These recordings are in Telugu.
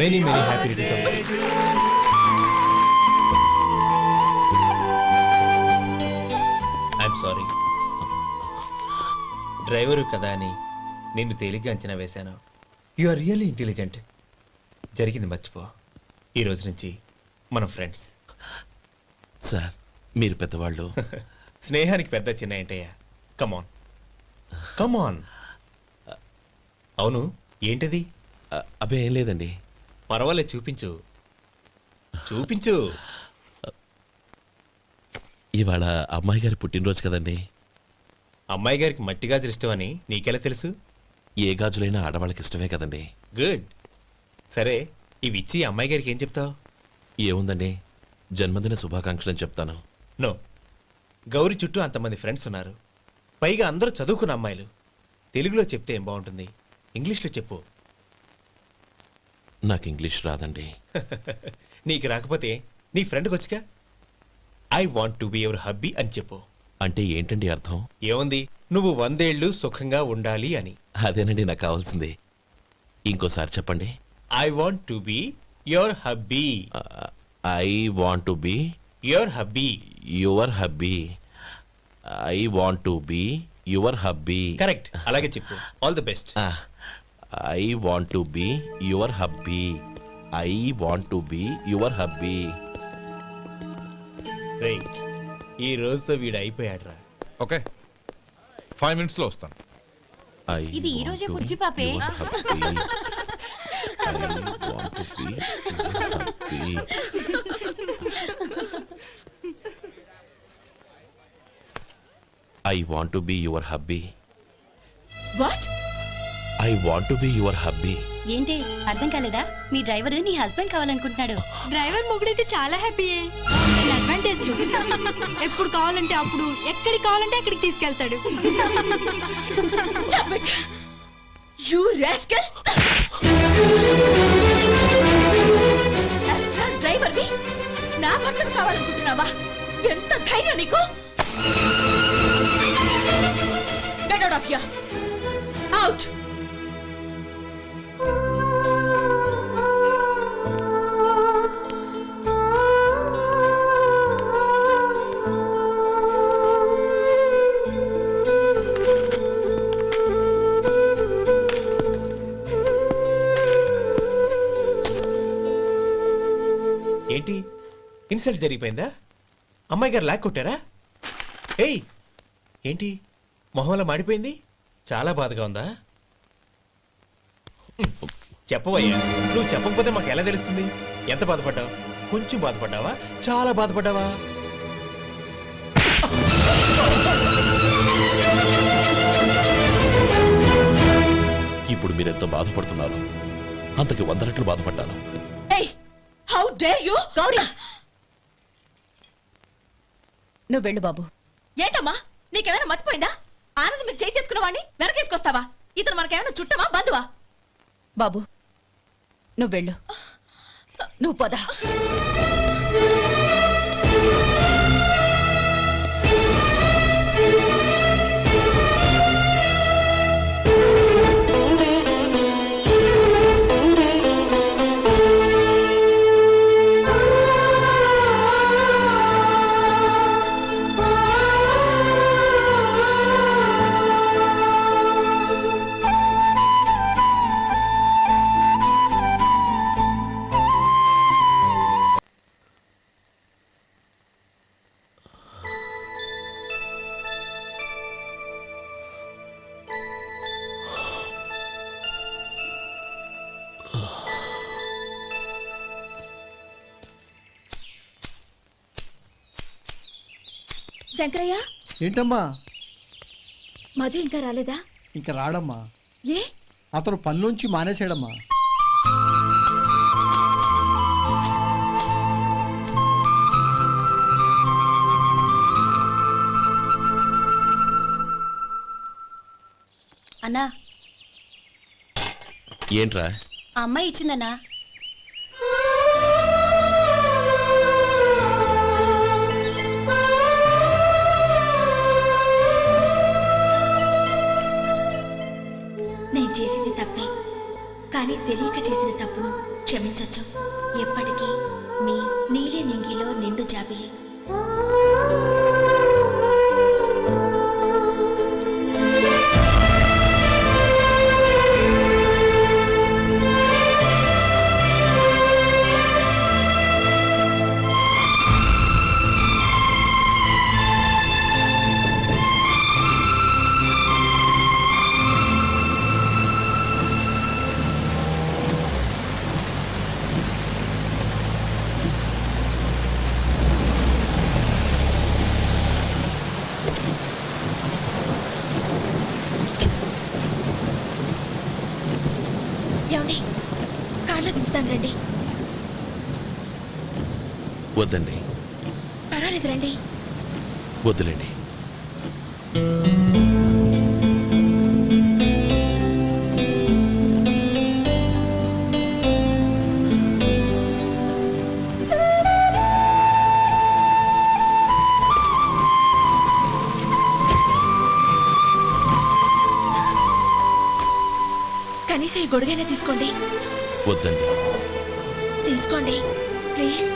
Many happy returns of the day. I'm sorry, driver కదా అని నిన్ను తేలిగ్గా అంచనా వేశాను. You are really intelligent. జరిగింది మర్చిపో. ఈ రోజు నుంచి మనం ఫ్రెండ్స్. సార్ మీరు పెద్దవాళ్ళు. స్నేహానికి పెద్ద చిన్న ఏంటయ్యా? కమాన్ కమాన్. అవును, ఏంటది? అబ్బే ఏం లేదండి. పర్వాలేదు, చూపించు చూపించు. ఇవాళ అమ్మాయి గారి పుట్టినరోజు కదండి. అమ్మాయి గారికి మట్టి గాజులు ఇష్టం అని నీకెలా తెలుసు? ఏ గాజులైనా ఆడవాళ్ళకి ఇష్టమే కదండి. గుడ్. సరే, ఇవి ఇచ్చి అమ్మాయి గారికి ఏం చెప్తావు? ఏముందండి, జన్మదిన శుభాకాంక్షలు అని చెప్తాను. నో, గౌరీ చుట్టూ అంతమంది ఫ్రెండ్స్ ఉన్నారు, పైగా అందరూ చదువుకున్న అమ్మాయిలు. తెలుగులో చెప్తే ఏం బాగుంటుంది? ఇంగ్లీష్లో చెప్పు. నాకు ఇంగ్లీష్ రాదండి. నీకు రాకపోతే నీ ఫ్రెండ్కి వచ్చిగా I want to be your hubby అని చెప్పు. అంటే ఏంటండి అర్థం? ఏముంది, నువ్వు 100 ఏళ్ళు సుఖంగా ఉండాలి అని. అదేనండి నాకు కావాల్సింది. ఇంకోసారి చెప్పండి. I want to be your hubby. I want to be your hubby. Your hubby. I want to be your hubby. Correct, అలాగే చెప్పు. All the best. I want to be your hubby. I want to be your hubby. ఈ రోజుతో వీడు అయిపోయాడ్రా. ఓకే, 5 minutes లో వస్తాను. ఇది ఈ రోజే బుజ్జి పాపే. I want to be your hubby. What? I want to be your hubby. ఏంటి అర్థం కాలేదా? మీ డ్రైవర్ నీ హస్బెండ్ కావాలనుకుంటున్నాడు. డ్రైవర్ మొగుడైతే చాలా హ్యాపీయే. అడ్వాంటేజ్ ఎప్పుడు కావాలంటే అప్పుడు, ఎక్కడికి కావాలంటే అక్కడికి తీసుకెళ్తాడు. Stop it you rascal. Driver వి నా భర్తను కావాలనుకుంటున్నావా? ఎంత ధైర్యం నీకు? Get out of here. Out. ఏంటి, ఇన్సల్ట్ జరిగిపోయిందా? అమ్మాయి గారు లాక్ కొట్టారా? ఏయ్, ఏంటి మొహంలో మాడిపోయింది? చాలా బాధగా ఉందా? చెప్పవయ్యా, నువ్వు చెప్పకపోతే మాకు ఎలా తెలుస్తుంది? ఎంత బాధపడ్డావు? కొంచెం బాధపడ్డావా? చాలా బాధపడ్డావా? ఇప్పుడు మీరెంత బాధపడుతున్నారు, అంతకి 100 రెట్లు బాధపడ్డాను. How dare you! గౌరీ, నువ్వు వెళ్ళు బాబు. ఏంటమ్మా, నీకేమైనా మర్చిపోయిందా? ఆనందం మీరు చేసుకున్న వాడిని వెనకేసుకొస్తావా? ఇతను మనకేమైనా చుట్టమా, బంధువా? బాబు నువ్వు వెళ్ళు, నువ్వు పద. శంకరయ్య, ఏంటమ్మా? మధు ఇంకా రాలేదా? ఇంకా రాడమ్మా. ఏ? అతను పనిలోంచి మానేసాడమ్మా. అన్నా, ఏంట్రా? ఆ అమ్మాయి ఇచ్చిందన్నా. నేను చేసింది తప్పే, కానీ తెలియక చేసిన తప్పును క్షమించొచ్చు. ఎప్పటికీ మీ నీలి నింగిలో నిండు జాబిలి. ఏమండి, కార్లో దింపుతాను రండి. వద్దండి, పర్వాలేదు రండి. వద్దులేండి. కనీసం ఈ గొడుగైనా తీసుకోండి. వద్దండి. తీసుకోండి ప్లీజ్.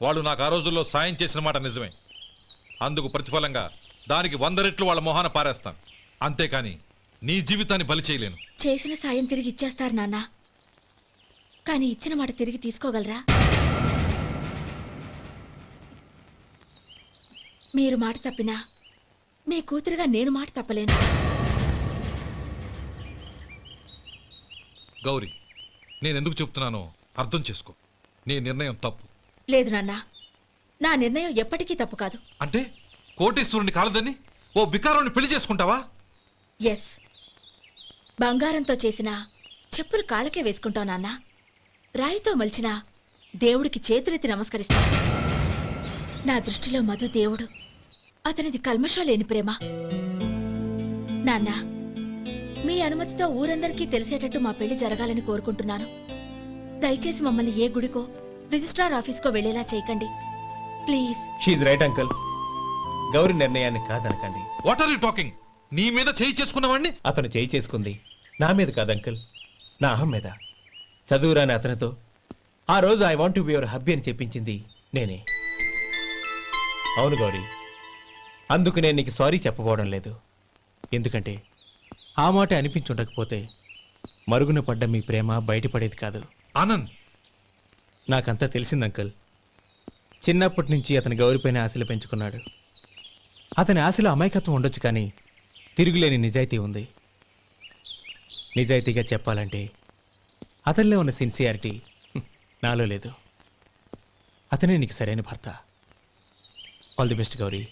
వాళ్ళు నాకు ఆ రోజుల్లో సాయం చేసిన మాట నిజమే. అందుకు ప్రతిఫలంగా దానికి 100 రెట్లు వాళ్ళ మొహాన పారేస్తాను. అంతేకాని నీ జీవితాన్ని బలి చేయలేను. చేసిన సాయం తిరిగి ఇచ్చేస్తారు నాన్న, కానీ ఇచ్చిన మాట తిరిగి తీసుకోగలరా? మీరు మాట తప్పినా మీ కూతురుగా నేను మాట తప్పలేను. గౌరీ, నేనెందుకు చెప్తున్నానో అర్థం చేసుకో. నీ నిర్ణయం తప్పు. లేదు నాన్న, నా నిర్ణయం ఎప్పటికీ తప్పు కాదు. అంటే కోటీశ్వరుని కాలదని ఓ బికారుని పెళ్లి చేసుకుంటావా? ఎస్, బంగారంతో చేసిన చెప్పులు కాళ్ళకే వేసుకుంటావు నాన్న. రాయితో మలిచిన దేవుడికి చేతులెత్తి నమస్కరిస్తాను. నా దృష్టిలో మధు దేవుడు, అతనిది కల్మషం లేని ప్రేమ. నాన్న, మీ అనుమతితో ఊరందరికీ తెలిసేటట్టు మా పెళ్లి జరగాలని కోరుకుంటున్నాను. దయచేసి మమ్మల్ని ఏ గుడికో రిజిస్ట్రార్ ఆఫీస్కో వెళ్లేలా చేయకండి ప్లీజ్. షీఈ్ రైట్ అంకుల్. గౌరీ నిర్ణయాన్ని కాదనకండి. What are you talking? నీ మీద చేయి చేసుకున్నవాడిని అతను చేయి చేసుకుంది నా మీద కాదు అంకుల్, నా అహం మీద. చదువురాని అతనితో ఆ రోజు I want to be your hubby అని చెప్పించింది నేనే. అవును గౌరీ, అందుకు నేను నీకు సారీ చెప్పబోవడం లేదు. ఎందుకంటే ఆ మాట అనిపించుండకపోతే మరుగున పడ్డ మీ ప్రేమ బయటపడేది కాదు. ఆనంద్, నాకంతా తెలిసింది అంకుల్. చిన్నప్పటి నుంచి అతని గౌరీపైన ఆశలు పెంచుకున్నాడు. అతని ఆశలో అమాయకత్వం ఉండొచ్చు, కానీ తిరుగులేని నిజాయితీ ఉంది. నిజాయితీగా చెప్పాలంటే అతనిలో ఉన్న సిన్సియారిటీ నాలో లేదు. అతనే నీకు సరైన భర్త. All the best Gauri.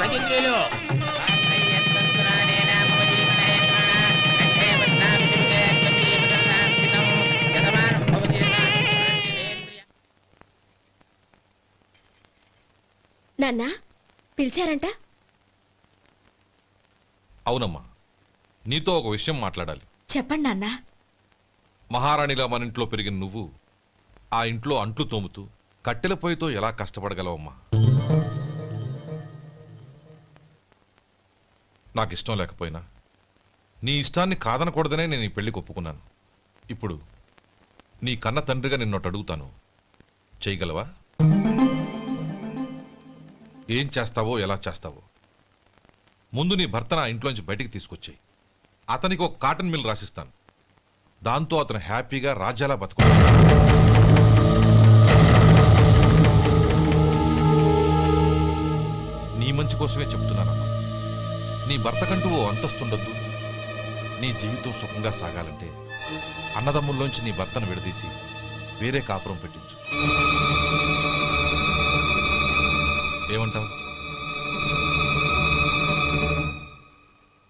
భజంత్రీలు నాన్న, పిలిచారంట? అవునమ్మా, నీతో ఒక విషయం మాట్లాడాలి. చెప్పండి నాన్న. మహారాణిలా మన ఇంట్లో పెరిగిన నువ్వు ఆ ఇంట్లో అంట్లు తోముతూ కట్టెల పొయ్యితో ఎలా కష్టపడగలవమ్మా? నాకు ఇష్టం లేకపోయినా నీ ఇష్టాన్ని కాదనకూడదనే నేను ఈ పెళ్లికి ఒప్పుకున్నాను. ఇప్పుడు నీ కన్న తండ్రిగా నిన్నొట్టు అడుగుతాను, చేయగలవా? ఏం చేస్తావో, ఎలా చేస్తావో ముందు నీ భర్తను ఆ ఇంట్లోంచి బయటికి తీసుకొచ్చేయి. అతనికి ఒక కాటన్ మిల్ రాసిస్తాను. దాంతో అతను హ్యాపీగా రాజ్యాలా బతుకు. కోసమే చెప్తున్నానమ్మా. నీ భర్తకంటూ ఓ అంతస్తుండొద్దు, నీ జీవితం సుఖంగా సాగాలంటే అన్నదమ్ముల్లోంచి నీ భర్తను విడదీసి వేరే కాపురం పెట్టించు. ఏమంటావు?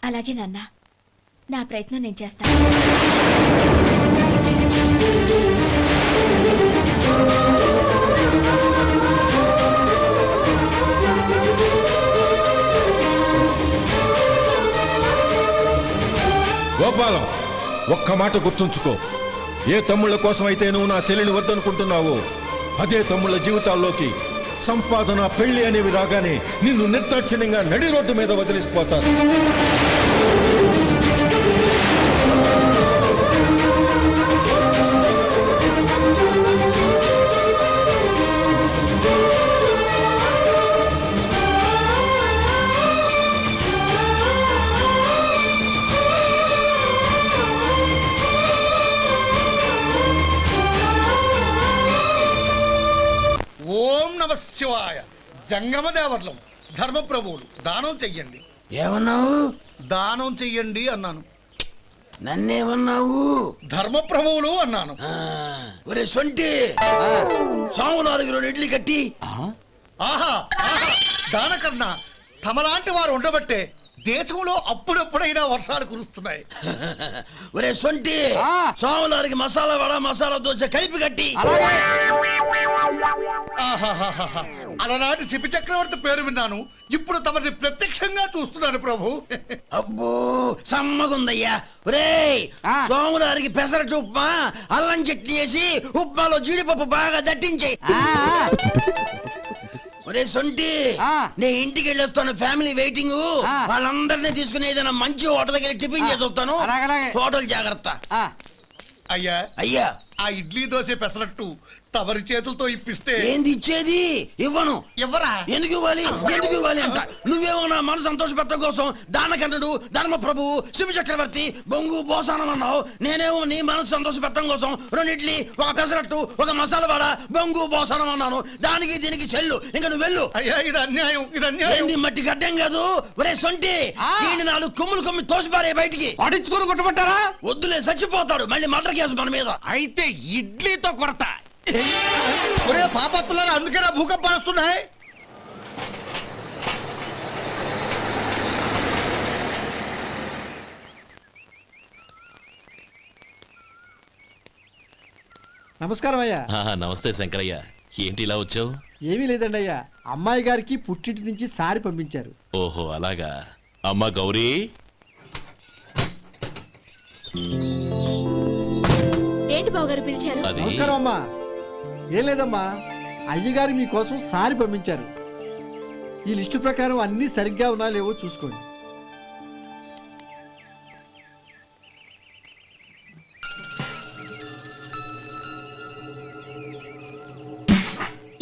అలాగే నాన్న, నా ప్రయత్నం నేను చేస్తాను. గోపాలం, ఒక్క మాట గుర్తుంచుకో. ఏ తమ్ముళ్ళ కోసం అయితే నువ్వు నా చెల్లిని వద్దనుకుంటున్నావో అదే తమ్ముళ్ళ జీవితాల్లోకి సంపాదన, పెళ్లి అనేవి రాగానే నిన్ను నిర్దాక్షిణ్యంగా నడి రోడ్డు మీద వదిలిసిపోతారు. ఓం నమ శివాయ. జంగమదేవర్లం, ధర్మప్రభువులు, దానం చెయ్యండి. ఏమన్నావు? దానం చెయ్యండి అన్నాను. నన్నేమన్నావు? ధర్మప్రభువులు అన్నాను. ఒరే సొంటి, సాము 4 ఇడ్లీ కట్టి. ఆహా ఆహా, దానకన్నా తమలాంటి వారు ఉండబట్టే దేశంలో అప్పుడెప్పుడైనా వర్షాలు కురుస్తున్నాయి. ఒరే సొంటి, సాము 4 మసాలా వడ, మసాలా దోశ కలిపి కట్టి. ఆహాహాహా, అలనాటి శిపి చక్రవర్తి పేరు విన్నాను, ఇప్పుడు తమని ప్రత్యక్షంగా చూస్తున్నాను ప్రభు. అబ్బో సమ్మగుందయ్యా. ఒరే సోములారికి పెసరట్టు ఉప్మా, అల్లం చట్నీ వేసి ఉప్మాలో జీడిపప్పు బాగా దట్టించే. ఒరే సొంటి, నే ఇంటికి వెళ్ళొస్తాను, ఫ్యామిలీ వెయిటింగ్. వాళ్ళందరినీ తీసుకుని ఏదైనా మంచి హోటల్ దగ్గర టిఫిన్ చేసి వస్తాను. హోటల్ జాగ్రత్త. అయ్యా అయ్యా, ఆ ఇడ్లీ దోశ పెసరట్టు తమరి చేతులతో ఇప్పిస్తే ఏంది ఇచ్చేది? ఇవ్వను. ఎవరా? ఎందుకు ఇవ్వాలి? ఎందుకు ఇవ్వాలి అంట? నువ్వేమన్నా మన సంతోష పెట్టడం కోసం దానకంటుడు, ధర్మ ప్రభువు, శివ చక్రవర్తి, బొంగు బోసానం అన్నావు. నేనేమో నీ మనసు సంతోష పెట్టడం కోసం 2 ఇడ్లీ, 1 పెసరట్టు, 1 మసాలా వడ, బొంగు బోసానం అన్నాను. దానికి దీనికి చెల్లు. ఇంకా నువ్వు వెళ్ళు. అయ్యా ఇది అన్యాయం, ఇది అన్యాయం. ఏంది మట్టి గడ్డం కాదు. ఒరే సొంటి, ఈయన 4 కొమ్మి తోసిపారే బయటికి. పడించుకొని కొట్టమంటారా? వద్దులే, చచ్చిపోతాడు. మళ్ళీ మర్డర్ కేసు మన మీద. అయితే ఇడ్లీతో కొడతా. ఒరే పాపత్తులారా, అందుకేనా భూకంపాలు వస్తున్నాయి? నమస్కారం అయ్యా. నమస్తే శంకరయ్య, ఏంటి ఇలా వచ్చావు? ఏమీ లేదండి అయ్యా, అమ్మాయి గారికి పుట్టింటి నుంచి సారి పంపించారు. ఓహో అలాగా. అమ్మ గౌరీ, ఏంటి బావగారు పిలిచారు? అది నమస్కారం అమ్మా. ఏం లేదమ్మా, అయ్యగారు మీకోసం సారి పంపించారు. ఈ లిస్టు ప్రకారం అన్నీ సరిగ్గా ఉన్నా లేవో చూసుకోండి.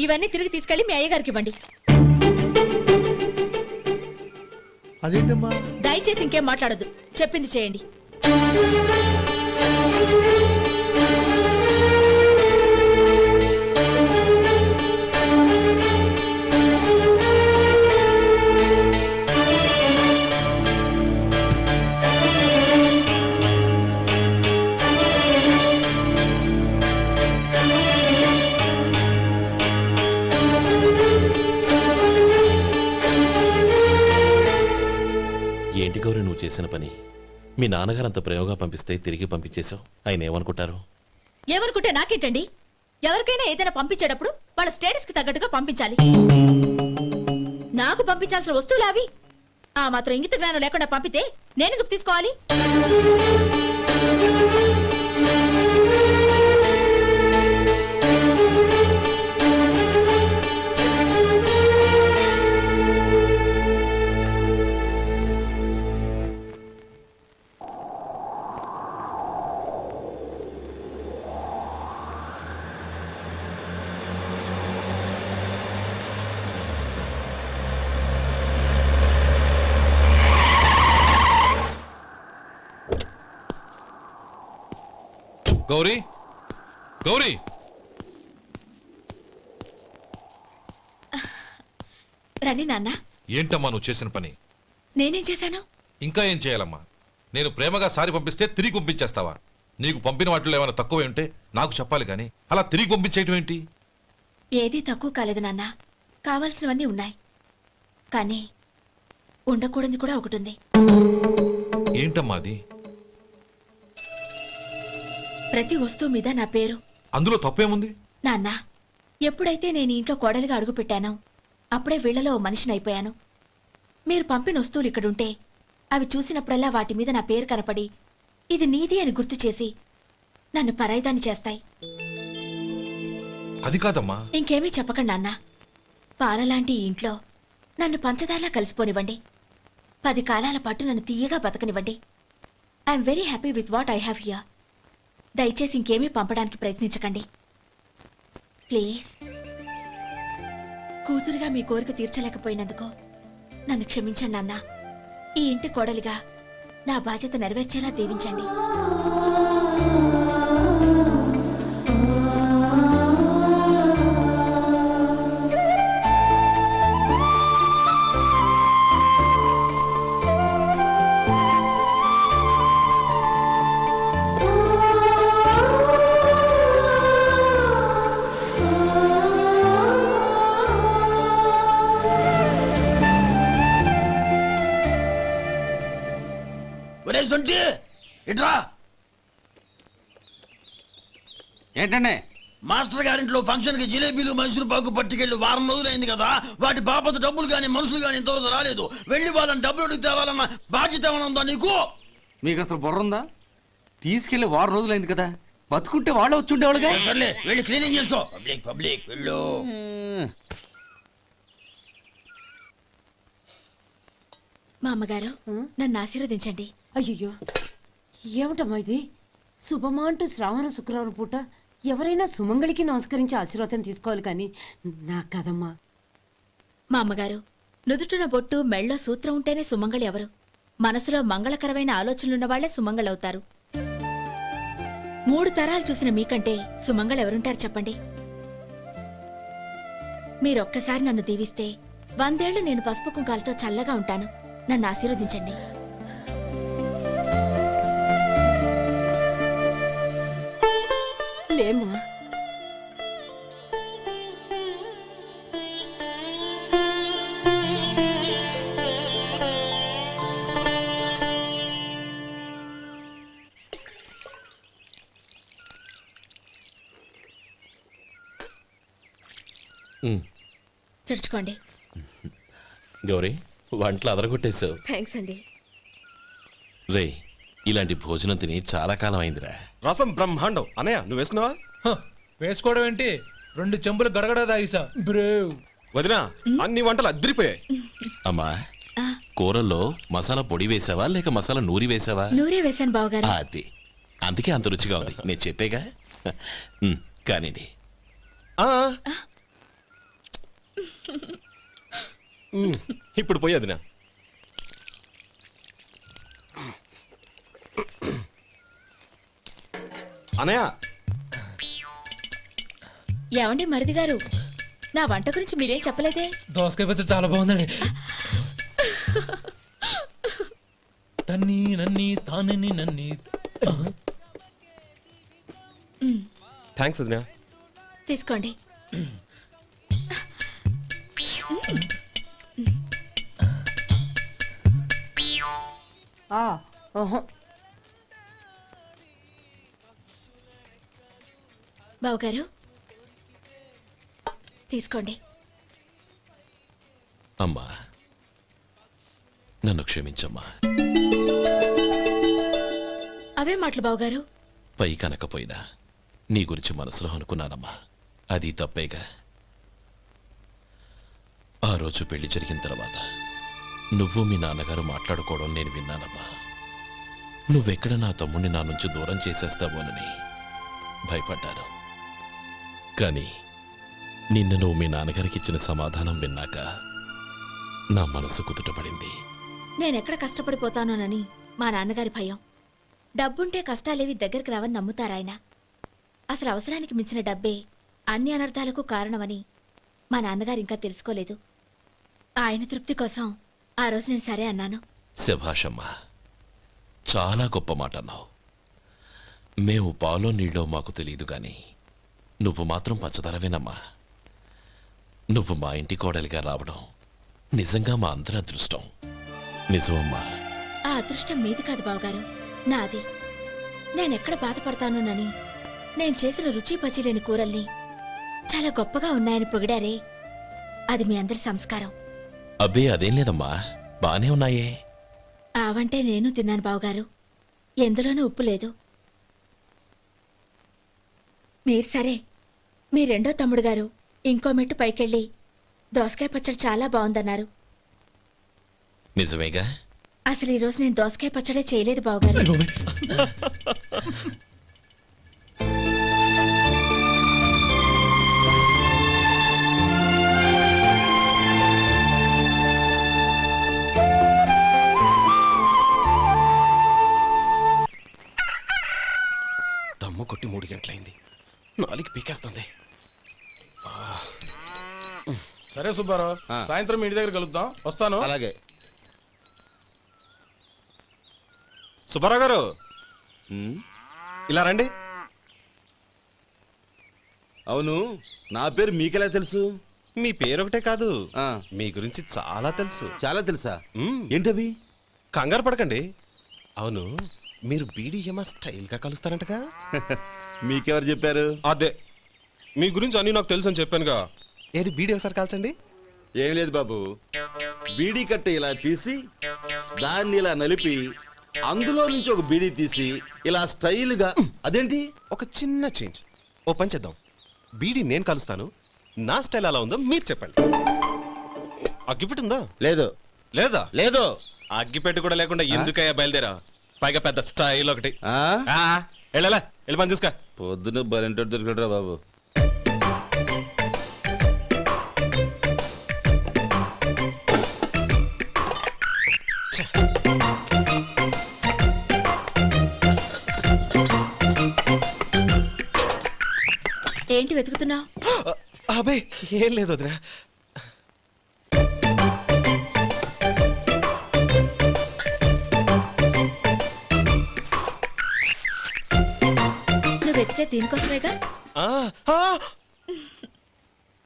ఇవన్నీ తిరిగి తీసుకెళ్లి మీ అయ్యగారికి ఇవ్వండి. అదేంటమ్మా? దయచేసి ఇంకేం మాట్లాడొద్దు, చెప్పింది చేయండి. ఏంటి గౌరీ నువ్వు చేసిన పని? మీ నాన్నగారు అంత ప్రేమగా పంపిస్తే తిరిగి పంపించేశావు. ఆయన ఏమనుకుంటారు? ఏమనుకుంటే నాకేంటండి? ఎవరికైనా ఏదైనా పంపించేటప్పుడు వాళ్ళ స్టేటస్ కి తగ్గట్టుగా పంపించాలి. నాకు పంపించాల్సిన వస్తువులు అవి. ఆ మాత్రం ఇంగిత జ్ఞానం లేకుండా పంపితే నేనెందుకు తీసుకోవాలి? గౌరీ, గౌరీ, రండి నాన్న. ఏంటమ్మా నువ్వు చేసిన పని? నేనేం చేశాను? ఇంకా ఏం చేయాలమ్మా? నేను ప్రేమగా సారి పంపిస్తే తిరిగి పంపించేస్తావా? నీకు పంపిన వాటిలో ఏమైనా తక్కువ ఉంటే నాకు చెప్పాలి కానీ అలా తిరిగి పంపించేయటం ఏంటి? ఏదీ తక్కువ కాలేదు నాన్న. కావాల్సినవన్నీ ఉన్నాయి, కానీ ఉండకూడదు కూడా ఒకటి ఉంది. ఏంటమ్మా అది? ప్రతి వస్తువు మీద నా పేరు. అందులో తప్పేముంది? నాన్న, ఎప్పుడైతే నేను ఈ ఇంట్లో కోడలిగా అడుగుపెట్టానో అప్పుడే వీళ్లలో ఓ మనిషిని అయిపోయాను. మీరు పంపిన వస్తువులు ఇక్కడుంటే అవి చూసినప్పుడల్లా వాటి మీద నా పేరు కనపడి ఇది నీది అని గుర్తు చేసి నన్ను పరాయిదాన్ని చేస్తాయి. అది కాదమ్మా. ఇంకేమీ చెప్పకండి నాన్న. పాలలాంటి ఈ ఇంట్లో నన్ను పంచదారలా కలిసిపోనివ్వండి. 10 కాలాల పాటు నన్ను తీయగా బతకనివ్వండి. I'm very happy with what I have here. దయచేసి ఇంకేమీ పంపడానికి ప్రయత్నించకండి ప్లీజ్. కూతురుగా మీ కోరిక తీర్చలేకపోయినందుకు నన్ను క్షమించండి నాన్న. ఈ ఇంటి కోడలిగా నా బాధ్యత నెరవేర్చేలా దీవించండి. ఒరే సొంటి ఇట్రా. ఏంటండి? మాస్టర్ గారింట్లో ఫంక్షన్ కి జిలేబీలు మైసూరు పాకు పట్టుకెళ్ళి వారం రోజులైంది కదా. వాటి బాపత డబ్బులు కానీ మనుషులు కానీ ఇంతవరకు రాలేదు. వెళ్ళి వాళ్ళని డబ్బులు అడిగి తేవాలన్న బాధ్యత ఏమైనా ఉందా నీకు? మీకు అసలు బుర్ర ఉందా? తీసుకెళ్లి 6 రోజులైంది కదా, బతుకుంటే వాళ్ళు వచ్చి ఉండేవాళ్ళుగా. సర్లే వెళ్ళి క్లీనింగ్ చేసుకో. పబ్లిక్ పబ్లిక్ వెళ్ళు. మా అమ్మగారు నన్ను ఆశీర్వదించండి. అయ్యో ఏమిటమ్మా ఇది? శుభమా అంటూ శ్రావణ శుక్రవారం పూట ఎవరైనా సుమంగళికి నమస్కరించి ఆశీర్వాదం తీసుకోవాలి కానీ నాకు కదమ్మా. మా అమ్మగారు, నుదుటిన బొట్టు మెళ్ళో సూత్రం ఉంటేనే సుమంగళి ఎవరు? మనసులో మంగళకరమైన ఆలోచనలున్న వాళ్లే సుమంగళవుతారు. 3 తరాలు చూసిన మీకంటే సుమంగళ ఎవరుంటారు చెప్పండి? మీరొక్కసారి నన్ను దీవిస్తే 100 ఏళ్లు నేను పసుపు కుంకాలతో చల్లగా ఉంటాను. నన్ను ఆశీర్వదించండి. లేమ్మా. తుడుచుకోండి. గౌరీ, వంటలు అదరగొట్టేశావు. థ్యాంక్స్ అండి. రే, ఇలాంటి భోజనం తిని చాలా కాలం అయిందిరా. రసం బ్రహ్మాండం. అనయ్య నువ్వు వేసుకున్నావా? వేసుకోవడం ఏంటి? 2 చెంబులు గడగడ తాగిసా బ్రేవ్. వదినా, అన్ని వంటలు అద్దరిపోయాయి. అమ్మా, ఆ, కూరల్లో మసాలా పొడి వేసావా లేక మసాలా నూరి వేసావా? నూరే వేశాను బావగారు. అది అందుకే అంత రుచిగా ఉంది. నేను చెప్పేగా. కానివ్వండి. ఇప్పుడు పోయి వదినా. అనయ్య, ఏమండి మరిది గారు, నా వంట గురించి మీరేం చెప్పలేదే? దోసకాయ పచ్చడి చాలా బాగుందండి. తన్ని నన్ని తానని నన్ని. థ్యాంక్స్ వదినా. తీసుకోండి. బావగారు తీసుకోండి. అమ్మా, నన్ను క్షమించమ్మా. అవే మాటలు బావగారు. పై కనకపోయినా నీ గురించి మనసులో అనుకున్నానమ్మా. అది తప్పేగా. ఆ రోజు పెళ్లి జరిగిన తర్వాత నువ్వు మీ నాన్నగారు మాట్లాడుకోవడం నేను విన్నానమ్మా. నువ్వెక్కడ నా తమ్ముడిని నా నుంచి దూరం చేసేస్తావోనని భయపడ్డాను. కానీ నిన్న నువ్వు మీ నాన్నగారికి ఇచ్చిన సమాధానం విన్నాక నా మనసు కుదుటపడింది. నేనెక్కడ కష్టపడిపోతానోనని మా నాన్నగారి భయం. డబ్బుంటే కష్టాలేవి దగ్గరికి రావని నమ్ముతారాయన. అసలు అవసరానికి మించిన డబ్బే అన్ని అనర్థాలకు కారణమని మా నాన్నగారు ఇంకా తెలుసుకోలేదు. ఆయన తృప్తి కోసం ఆ రోజు నేను సరే అన్నాను. శభాషమ్మా, చాలా గొప్ప మాట అన్నావు. మేము పాలో నీళ్ళో మాకు తెలియదు గాని నువ్వు మాత్రం పచ్చదనవేనమ్మా. నువ్వు మా ఇంటి కోడలిగా రావడం నిజంగా మా అందరి అదృష్టం. నిజమమ్మా. ఆ అదృష్టం మీది కాదు బావగారు, నాది. నేనెక్కడ బాధపడతానోనని నేను చేసిన రుచి పచి లేని కూరల్ని చాలా గొప్పగా ఉన్నాయని పొగిడారే, అది మీ అందరి సంస్కారం. అబ్బే అదేం లేదమ్మా, బానే ఉన్నాయే. ఆవంటే నేను తిన్నాను బావగారు, ఎందులోనూ ఉప్పు లేదు. మీరు సరే, మీ రెండో తమ్ముడు గారు ఇంకో మెట్టు పైకెళ్ళి దోసకాయ పచ్చడి చాలా బాగుందన్నారు. నిజమేగా? అసలు ఈరోజు నేను దోసకాయ పచ్చడే చేయలేదు బావగారు. దమ్ము కొట్టి 3 గంటలైంది, 4 పీకేస్తుంది. సరే సుబ్బారావు, సాయంత్రం ఇంటి దగ్గర కలుద్దాం. వస్తాను. అలాగే. సుబ్బారావు గారు, ఇలా రండి. అవును, నా పేరు మీకెలా తెలుసు? మీ పేరు ఒకటే కాదు, మీ గురించి చాలా తెలుసు. చాలా తెలుసా? ఏంటవి? కంగారు పడకండి. అవును, మీరు బీడీఎం స్టైల్ గా కలుస్తారంటగా? మీకెవరు చెప్పారు? అదే, మీ గురించి అన్ని నాకు తెలుసు అని చెప్పానుగా. ఏది బీడీ ఒకసారి కాల్చండి. ఏం లేదు బాబు, బీడీ కట్ట ఇలా తీసి దాన్ని ఇలా నలిపి అందులో నుంచి ఒక బీడీ తీసి ఇలా స్టైల్గా. అదేంటి? ఒక చిన్న చేంజ్. ఓ పని చేద్దాం, బీడీ నేను కలుస్తాను, నా స్టైల్ అలా ఉందో మీరు చెప్పండి. అగ్గిపెట్టి ఉందా? లేదు. లేదా? లేదు. అగ్గిపెట్టి కూడా లేకుండా ఎందుకయ్యా బయలుదేరా? పైగా పెద్ద స్టైల్ ఒకటి. వెళ్ళాలా, వెళ్ళి పని చూసుకో. పొద్దున బలింటోడు దొరికడరా బాబు. ఏంటి వెతుకుతున్నావు? అబే ఏం లేదు వదినా. నువ్వు వెతికే దీనికోసమేగా.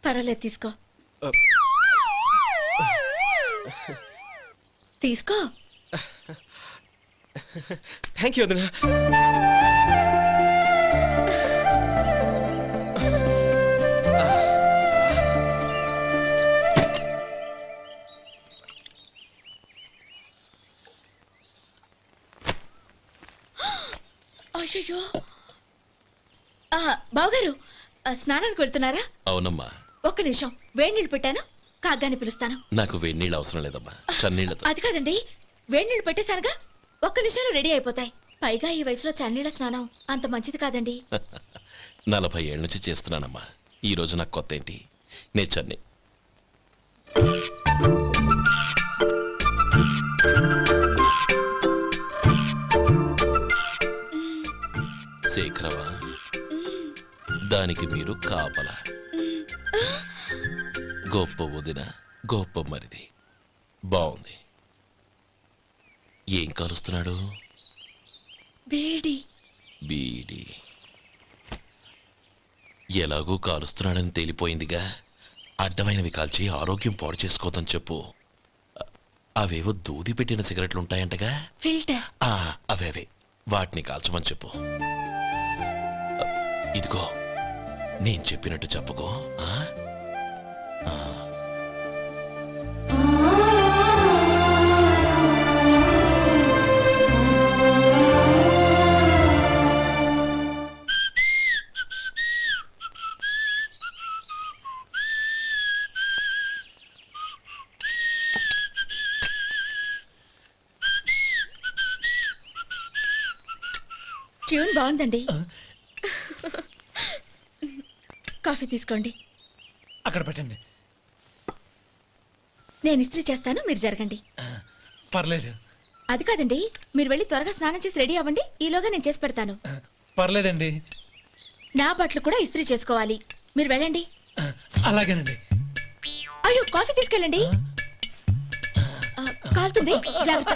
పర్వాలేదు, తీసుకో. తీసుకో. థ్యాంక్ యూ వదినా. అయ్యో, బావగారు స్నానానికి వెళ్తున్నారా? అవునమ్మా. ఒక్క నిమిషం, వేడి నీళ్ళు పెట్టాను, కాగ్గాని పిలుస్తాను. నాకు వేడి నీళ్ళు అవసరం లేదమ్మా, చన్నీళ్ళతో. అది కాదండి, వేడి నీళ్ళు పెట్టేశానుగా, ఒక్క నిమిషంలో రెడీ అయిపోతాయి. పైగా ఈ వయసులో చన్నీళ్ళ స్నానం అంత మంచిది కాదండి. 40 ఏళ్ళ నుంచి చేస్తున్నానమ్మా, ఈ రోజు నాకు కొత్త ఏంటి? నే చన్ని. శేఖరవా, దానికి మీరు కాపలా. గొప్ప వదిన, గొప్ప మరిది. బాగుంది. ఏం కాలుస్తున్నాడు? బీడి. బీడి ఎలాగూ కాలుస్తున్నాడని తేలిపోయిందిగా. అడ్డమైనవి కాల్చి ఆరోగ్యం పాడు చేసుకోదని చెప్పు. అవేవో దూది పెట్టిన సిగరెట్లుంటాయంటగా, ఫిల్టర్. అవే వాటిని కాల్చమని చెప్పు. ఇదిగో, నేను చెప్పినట్టు చెప్పుకో. ట్యూన్ బాగుందండి. కాఫీ తీసుకోండి. అక్కడ పెట్టండి. నేను ఇస్త్రీ చేస్తాను, మీరు జరగండి. పర్లేదు. అది కాదండి, మీరు వెళ్ళి త్వరగా స్నానం చేసి రెడీ అవ్వండి, ఈలోగా నేను చేసి పెడతాను. పర్లేదండి. నా బట్టలు కూడా ఇస్త్రీ చేసుకోవాలి, మీరు వెళ్ళండి. అలాగేనండి. అయ్యో, కాఫీ తీసుకెళ్ళండి. కాలుతుంది జాగ్రత్త.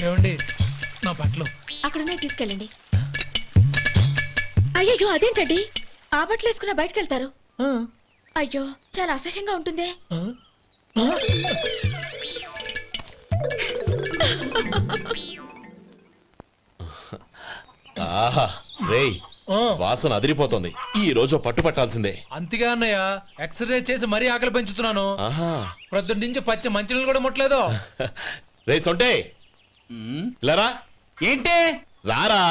ఏమండి నా బట్టలు అక్కడున్నాయి తీసుకెళ్ళండి. అయ్యో అదేంటండి ఆ బట్టలు వేసుకున్న బయటకు వెళ్తారు? అయ్యో చాలా అసహ్యంగా ఉంటుందే. ఆహా రేయ్ వాసన అదిరిపోతుంది. ఈ రోజు పట్టు పట్టాల్సిందే. అంతిగా అన్నయ్య ఎక్సర్సైజ్ చేసి మరీ ఆకలి పెంచుతున్నాను. ఆహా ప్రొద్దున నుంచి పచ్చ మంచినీళ్ళు కూడా ముట్టలేదు. రే సొంటే ఇలారా. ఏంటి రారా.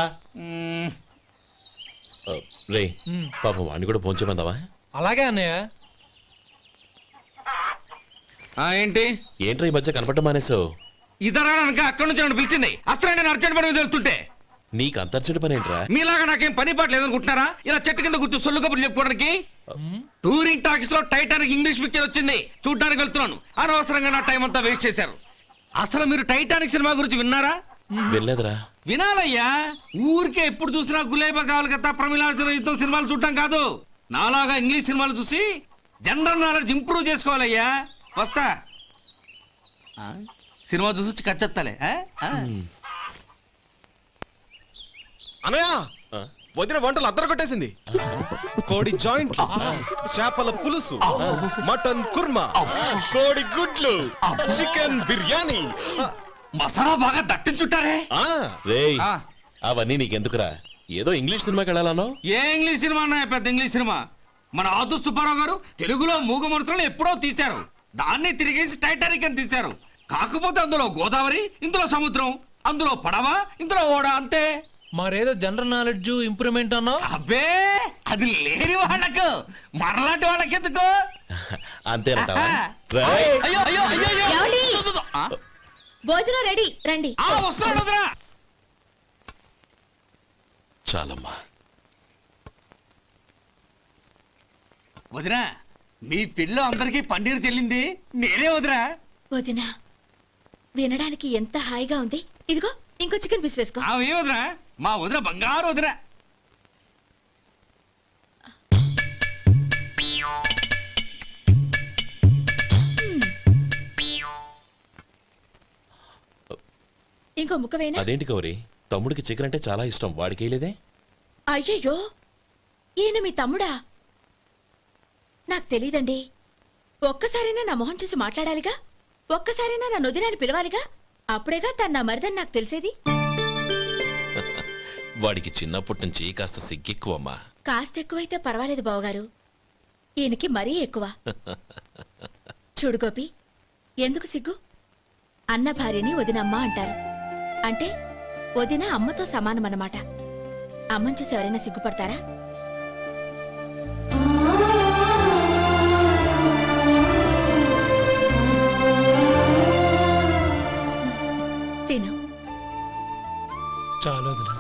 రే పాపం వాణ్ణి కూడా పోంచమందావా? అలాగే అన్నయ్య. ఏంటి ఏంట్రా ఈ మధ్య కనపడటం మానేసావు? ఇద్దరా అక్కడి నుంచి నన్ను పిలిచింది. అసలు నేను అర్జెంట్ పని మీద వెళ్తుంటే నీకు అంతర్చడి పని ఏంట్రా? మీలాగా నాకేం పని పాట లేదనుకుంటున్నారా? ఇలా చెట్టు కింద కూర్చో సొల్లు కబుర్లు చెప్పుకోవడానికి. టూరింగ్ టాకీస్ లో టైటానిక్ ఇంగ్లీష్ పిక్చర్ వచ్చింది, చూడ్డానికి వెళ్తున్నాను. అనవసరంగా నా టైం అంతా వేస్ట్ చేశారు. అసలు మీరు టైటానిక్ సినిమా గురించి విన్నారా? వెళ్ళలేదురా. వినాలయ్యా. ఊరికే ఎప్పుడు చూసినా గులేబా కావాలి కదా, ప్రమిళార్జున యుద్ధం సినిమాలు చూడటం కాదు. నాలాగా ఇంగ్లీష్ సినిమాలు చూసి జనరల్ నాలెడ్జ్ ఇంప్రూవ్ చేసుకోవాలయ్యా. వస్తా. సినిమా చూసి కచ్చెత్తాలే. అనయ్య వదిన వంటలు అద్దరు కొట్టేసింది. కోడి జాయింట్, చేపల పులుసు, మటన్ కుర్మా, కోడి గుడ్లు, చికెన్ బిర్యానీ. మసాలా బాగా దట్టించుంటారే. రేయ్ అవన్నీ నీకెందుకురా? ఏదో ఇంగ్లీష్ సినిమాకి వెళ్ళాలనో? ఏ ఇంగ్లీష్ సినిమా అన్నా? పెద్ద ఇంగ్లీష్ సినిమా. మన ఆదు సుబ్బారావు గారు తెలుగులో మూగ మనుషులను ఎప్పుడో తీశారు. దాన్ని తిరిగేసి టైటానిక్ అని తీశారు. కాకపోతే అందులో గోదావరి, ఇందులో సముద్రం, అందులో పడవ, ఇందులో ఓడ, అంతే. మరేదో జనరల్ నాలెడ్జ్ ఇంప్రూవ్మెంట్ అన్నా? అబ్బే అది లేని వాళ్ళకు, మరలాంటి వాళ్ళకి ఎందుకు? అంతేనంటావా? అయ్యో అయ్యో అయ్యో అయ్యో. ఏమండి? ఆ? భోజనం రెడీ రండి. వస్తున్నాడు వదరా. చాలమ్మా. వదినా మీ పిల్ల అందరికీ పన్నీరు చెల్లింది నేనే వదినా. వదినా వినడానికి ఎంత హాయిగా ఉంది. ఇదిగో ఇంకో చికెన్ పీస్ వేసుకో. ఏ వదినా? మా వదిన బంగారు వదినా. ఇంకో ముక్క వేయనా? అదేంటి గౌరీ, తమ్ముడికి చికెన్ అంటే చాలా ఇష్టం, వాడికి వేయలేదే? అయ్యయ్యో ఈయన మీ తమ్ముడా? నాకు తెలీదండి. ఒక్కసారైనా నా మొహం చూసి మాట్లాడాలిగా, ఒక్కసారైనా నా నొదినాన్ని పిలవాలిగా, అప్పుడేగా తన నా మరిదని నాకు తెలిసేది. వాడికి చిన్నప్పటి నుంచి కాస్త సిగ్గెక్కువమ్మా. కాస్త ఎక్కువైతే పర్వాలేదు బావగారు, ఈయనకి మరీ ఎక్కువ. చూడు గోపి, ఎందుకు సిగ్గు? అన్న భార్యని వదినమ్మ అంటారు. అంటే వదిన అమ్మతో సమానమన్నమాట. అమ్మని చూసి ఎవరైనా సిగ్గుపడతారా? తిను. చాలు వదినా.